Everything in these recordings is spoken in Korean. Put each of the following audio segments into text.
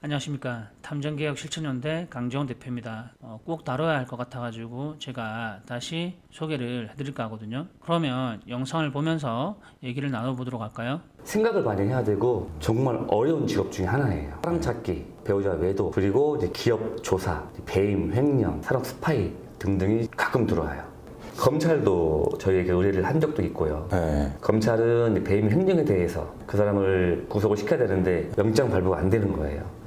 안녕하십니까. 탐정개혁 실천연대 강재원 대표입니다. 꼭 다뤄야 할 것 같아가지고 제가 다시 소개를 해드릴까 하거든요. 그러면 영상을 보면서 얘기를 나눠보도록 할까요? 생각을 많이 해야 되고 정말 어려운 직업 중에 하나예요. 사람 찾기, 배우자 외도, 그리고 이제 기업 조사, 배임, 횡령, 사람 스파이 등등이 가끔 들어와요. 검찰도 저희에게 의뢰를 한 적도 있고요. 네. 검찰은 배임 횡령에 대해서 그 사람을 구속을 시켜야 되는데 영장 발부가 안 되는 거예요.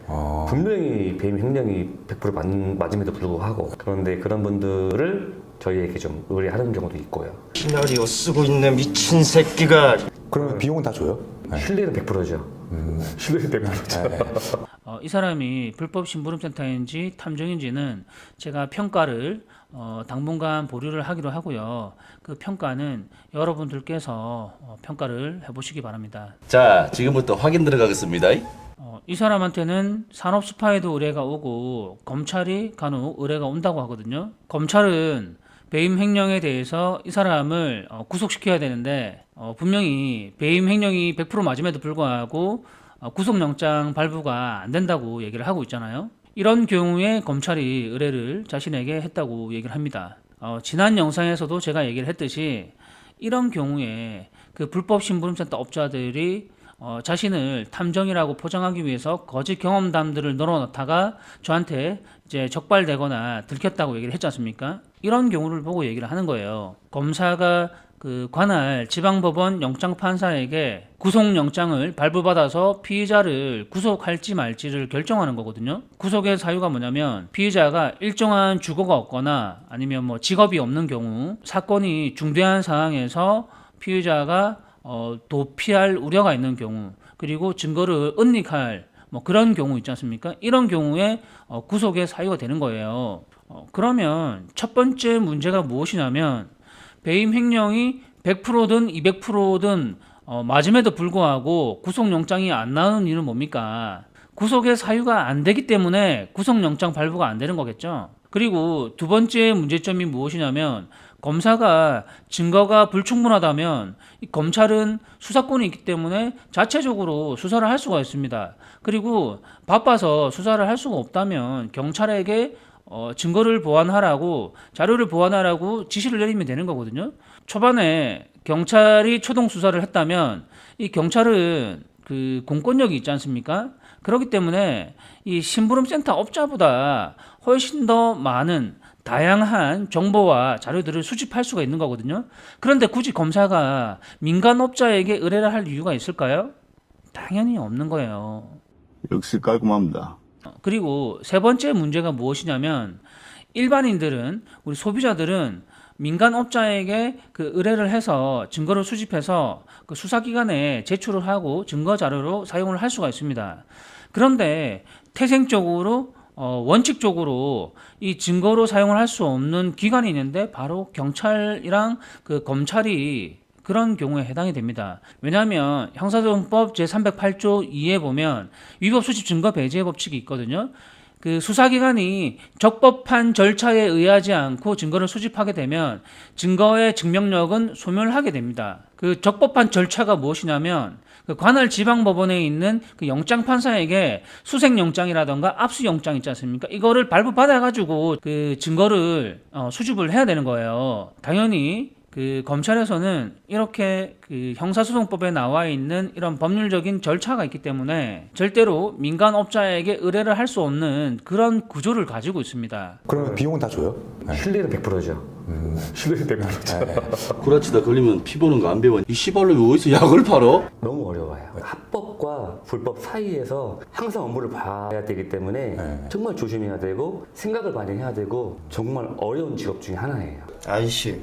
분명히 배임 횡령이 100% 맞음에도 불구하고, 그런데 그런 분들을 저희에게 좀 의뢰하는 경우도 있고요. 시나리오 쓰고 있는 미친 새끼가. 그러면 비용은 다 줘요? 네. 신뢰는 100%죠. 신뢰는 100%죠. 이 사람이 불법 심부름센터인지 탐정인지는 제가 평가를 당분간 보류를 하기로 하고요. 그 평가는 여러분들께서 평가를 해보시기 바랍니다. 자, 지금부터 확인 들어가겠습니다. 이 사람한테는 산업 스파이도 의뢰가 오고 검찰이 간혹 의뢰가 온다고 하거든요. 검찰은 배임 횡령에 대해서 이 사람을 구속시켜야 되는데 분명히 배임 횡령이 100% 맞음에도 불구하고 구속영장 발부가 안 된다고 얘기를 하고 있잖아요. 이런 경우에 검찰이 의뢰를 자신에게 했다고 얘기를 합니다. 지난 영상에서도 제가 얘기를 했듯이 이런 경우에 그 불법 심부름센터 업자들이 자신을 탐정이라고 포장하기 위해서 거짓 경험담들을 늘어놓다가 저한테 이제 적발되거나 들켰다고 얘기를 했지 않습니까? 이런 경우를 보고 얘기를 하는 거예요. 검사가 그 관할 지방법원 영장판사에게 구속영장을 발부받아서 피의자를 구속할지 말지를 결정하는 거거든요. 구속의 사유가 뭐냐면 피의자가 일정한 주거가 없거나 아니면 뭐 직업이 없는 경우, 사건이 중대한 상황에서 피의자가 도피할 우려가 있는 경우, 그리고 증거를 은닉할 뭐 그런 경우 있지 않습니까? 이런 경우에 구속의 사유가 되는 거예요. 그러면 첫 번째 문제가 무엇이냐면 배임 횡령이 100%든 200%든 맞음에도 불구하고 구속영장이 안 나오는 이유는 뭡니까? 구속의 사유가 안 되기 때문에 구속영장 발부가 안 되는 거겠죠. 그리고 두 번째 문제점이 무엇이냐면 검사가 증거가 불충분하다면 이 검찰은 수사권이 있기 때문에 자체적으로 수사를 할 수가 있습니다. 그리고 바빠서 수사를 할 수가 없다면 경찰에게 증거를 보완하라고, 자료를 보완하라고 지시를 내리면 되는 거거든요. 초반에 경찰이 초동 수사를 했다면 이 경찰은 그 공권력이 있지 않습니까? 그렇기 때문에 이 심부름센터 업자보다 훨씬 더 많은 다양한 정보와 자료들을 수집할 수가 있는 거거든요. 그런데 굳이 검사가 민간업자에게 의뢰를 할 이유가 있을까요? 당연히 없는 거예요. 역시 깔끔합니다. 그리고 세 번째 문제가 무엇이냐면 일반인들은, 우리 소비자들은 민간업자에게 그 의뢰를 해서 증거를 수집해서 그 수사기관에 제출을 하고 증거 자료로 사용을 할 수가 있습니다. 그런데 태생적으로 원칙적으로 이 증거로 사용을 할 수 없는 기관이 있는데 바로 경찰이랑 그 검찰이 그런 경우에 해당이 됩니다. 왜냐하면 형사소송법 제308조 2에 보면 위법 수집 증거 배제 법칙이 있거든요. 그 수사기관이 적법한 절차에 의하지 않고 증거를 수집하게 되면 증거의 증명력은 소멸하게 됩니다. 그 적법한 절차가 무엇이냐면 그 관할 지방법원에 있는 그 영장판사에게 수색영장이라던가 압수영장 있지 않습니까? 이거를 발부받아가지고 그 증거를 수집을 해야 되는 거예요. 당연히 그 검찰에서는 이렇게 그 형사소송법에 나와 있는 이런 법률적인 절차가 있기 때문에 절대로 민간업자에게 의뢰를 할 수 없는 그런 구조를 가지고 있습니다. 그러면 비용은 다 줘요? 네. 신뢰는 100%죠. 신뢰는 100%죠. 구라치다 걸리면 피 보는 거 안 배워. 이 씨발로 어디서 약을 팔어? 너무 어려워요. 합법과 불법 사이에서 항상 업무를 봐야 되기 때문에 정말 조심해야 되고 생각을 많이 해야 되고 정말 어려운 직업 중에 하나예요. 아이씨,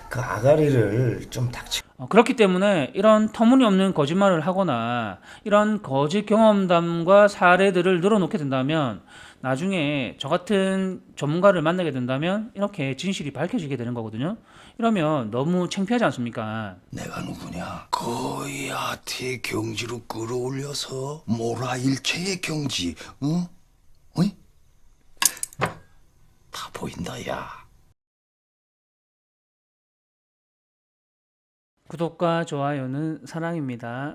그 아가리를 좀 닥치. 그렇기 때문에 이런 터무니없는 거짓말을 하거나 이런 거짓 경험담과 사례들을 늘어놓게 된다면 나중에 저 같은 전문가를 만나게 된다면 이렇게 진실이 밝혀지게 되는 거거든요. 이러면 너무 창피하지 않습니까? 내가 누구냐? 거야태 경지로 끌어올려서 모라일체의 경지, 응? 어이? 다 보인다, 야. 구독과 좋아요는 사랑입니다.